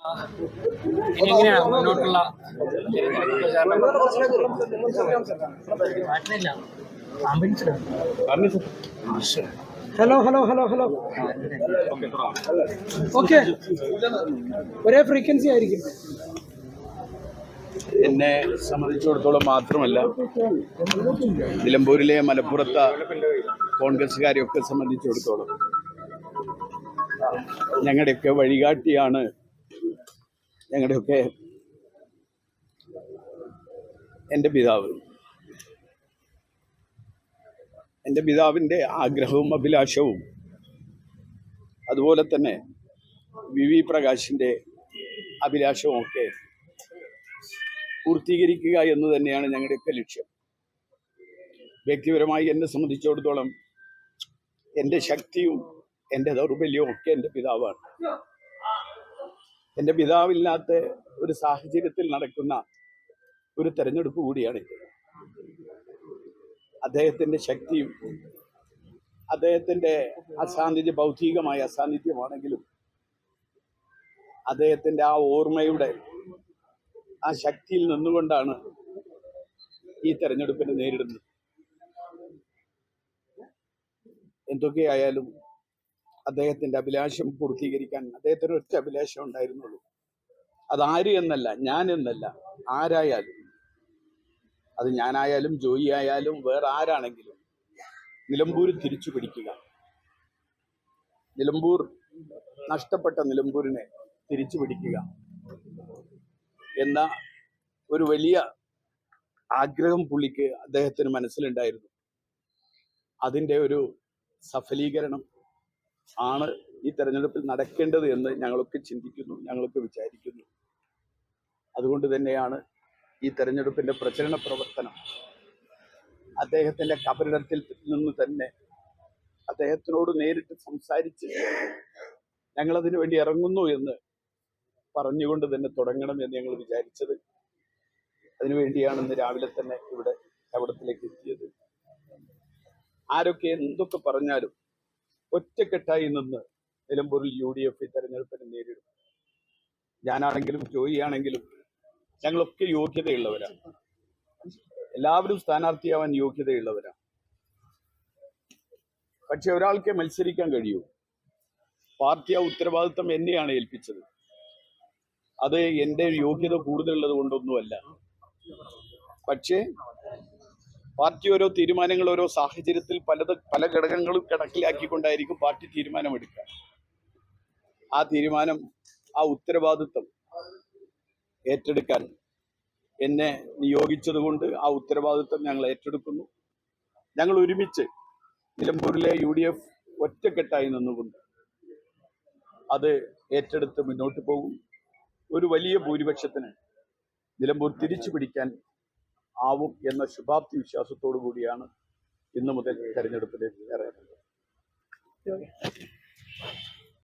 ഇനി എങ്ങനെയാണ് മുന്നോട്ടുള്ള hello hello hello hello okay, ഒരേ ഫ്രീക്വൻസി ആയിരിക്കും. എന്നെ സംബന്ധിച്ചിടത്തോളം മാത്രമല്ല, നിലമ്പൂരിലെ മലപ്പുറത്തെ കോൺഗ്രസ്സുകാരെയൊക്കെ സംബന്ധിച്ചിടത്തോളം ഞങ്ങളുടെയൊക്കെ വഴികാട്ടിയാണ് ഞങ്ങളുടെയൊക്കെ എൻ്റെ പിതാവ്. എൻ്റെ പിതാവിൻ്റെ ആഗ്രഹവും അഭിലാഷവും അതുപോലെ തന്നെ വി പ്രകാശിൻ്റെ അഭിലാഷവും ഒക്കെ പൂർത്തീകരിക്കുക എന്ന് തന്നെയാണ് ഞങ്ങളുടെയൊക്കെ ലക്ഷ്യം. വ്യക്തിപരമായി എന്നെ സംബന്ധിച്ചിടത്തോളം എൻ്റെ ശക്തിയും എൻ്റെ ദൗർബല്യവും ഒക്കെ എൻ്റെ പിതാവാണ്. എൻ്റെ പിതാവില്ലാത്ത ഒരു സാഹചര്യത്തിൽ നടക്കുന്ന ഒരു തെരഞ്ഞെടുപ്പ് കൂടിയാണിത്. അദ്ദേഹത്തിൻ്റെ ശക്തിയും അദ്ദേഹത്തിൻ്റെ അസാന്നിധ്യം, ഭൗതികമായ അസാന്നിധ്യമാണെങ്കിലും അദ്ദേഹത്തിൻ്റെ ആ ഓർമ്മയുടെ ആ ശക്തിയിൽ നിന്നുകൊണ്ടാണ് ഈ തെരഞ്ഞെടുപ്പിനെ നേരിടുന്നത്. എന്തൊക്കെയായാലും അദ്ദേഹത്തിൻ്റെ അഭിലാഷം പൂർത്തീകരിക്കാൻ അദ്ദേഹത്തിന് ഒറ്റ അഭിലാഷം ഉണ്ടായിരുന്നുള്ളൂ. അതാര് എന്നല്ല, ഞാൻ എന്നല്ല, ആരായാലും, അത് ഞാനായാലും ജോയി ആയാലും വേറെ ആരാണെങ്കിലും നിലമ്പൂർ തിരിച്ചു പിടിക്കുക, നിലമ്പൂർ നഷ്ടപ്പെട്ട നിലമ്പൂരിനെ തിരിച്ചു പിടിക്കുക എന്ന ഒരു വലിയ ആഗ്രഹം പുള്ളിക്ക് അദ്ദേഹത്തിന് മനസ്സിലുണ്ടായിരുന്നു. അതിൻ്റെ ഒരു സഫലീകരണം ആണ് ഈ തെരഞ്ഞെടുപ്പിൽ നടക്കേണ്ടത് എന്ന് ഞങ്ങളൊക്കെ ചിന്തിക്കുന്നു, ഞങ്ങളൊക്കെ വിചാരിക്കുന്നു. അതുകൊണ്ട് തന്നെയാണ് ഈ തെരഞ്ഞെടുപ്പിൻ്റെ പ്രചരണ പ്രവർത്തനം അദ്ദേഹത്തിൻ്റെ കബറിടത്തിൽ നിന്ന് തന്നെ അദ്ദേഹത്തിനോട് നേരിട്ട് സംസാരിച്ച് ഞങ്ങളതിനു വേണ്ടി ഇറങ്ങുന്നു എന്ന് പറഞ്ഞുകൊണ്ട് തന്നെ തുടങ്ങണം എന്ന് ഞങ്ങൾ വിചാരിച്ചത്. അതിനുവേണ്ടിയാണ് ഇന്ന് രാവിലെ തന്നെ ഇവിടെ കവടത്തിലേക്ക് എത്തിയത്. ആരൊക്കെ എന്തൊക്കെ പറഞ്ഞാലും ഒറ്റക്കെട്ടായി നിന്ന് നിലമ്പൂരിൽ UDF തെരഞ്ഞെടുപ്പിനെ നേരിടും. ഞാനാണെങ്കിലും ജോയി ആണെങ്കിലും ഞങ്ങളൊക്കെ യോഗ്യതയുള്ളവരാണ്. എല്ലാവരും സ്ഥാനാർത്ഥിയാവാൻ യോഗ്യതയുള്ളവരാണ്. പക്ഷെ ഒരാൾക്ക് മത്സരിക്കാൻ കഴിയൂ. പാർട്ടി ആ ഉത്തരവാദിത്വം എന്നെയാണ് ഏൽപ്പിച്ചത്. അത് എൻ്റെ യോഗ്യത കൂടുതലുള്ളത് കൊണ്ടൊന്നുമല്ല. പക്ഷേ പാർട്ടി ഓരോ തീരുമാനങ്ങൾ ഓരോ സാഹചര്യത്തിൽ പല ഘടകങ്ങളും കണക്കിലാക്കിക്കൊണ്ടായിരിക്കും പാർട്ടി തീരുമാനമെടുക്കുക. ആ തീരുമാനം, ആ ഉത്തരവാദിത്വം ഏറ്റെടുക്കാൻ എന്നെ നിയോഗിച്ചത് കൊണ്ട് ആ ഉത്തരവാദിത്വം ഞങ്ങൾ ഏറ്റെടുക്കുന്നു. ഞങ്ങൾ ഒരുമിച്ച് നിലമ്പൂരിലെ UDF ഒറ്റക്കെട്ടായി നിന്നുകൊണ്ട് അത് ഏറ്റെടുത്ത് മുന്നോട്ട് പോകും. ഒരു വലിയ ഭൂരിപക്ഷത്തിന് നിലമ്പൂർ തിരിച്ചു പിടിക്കാൻ ആവും എന്ന ശുഭാപ്തി വിശ്വാസത്തോടു കൂടിയാണ് ഇന്നു മുതൽ തെരഞ്ഞെടുപ്പിലേക്ക് ഇറങ്ങുന്നത്.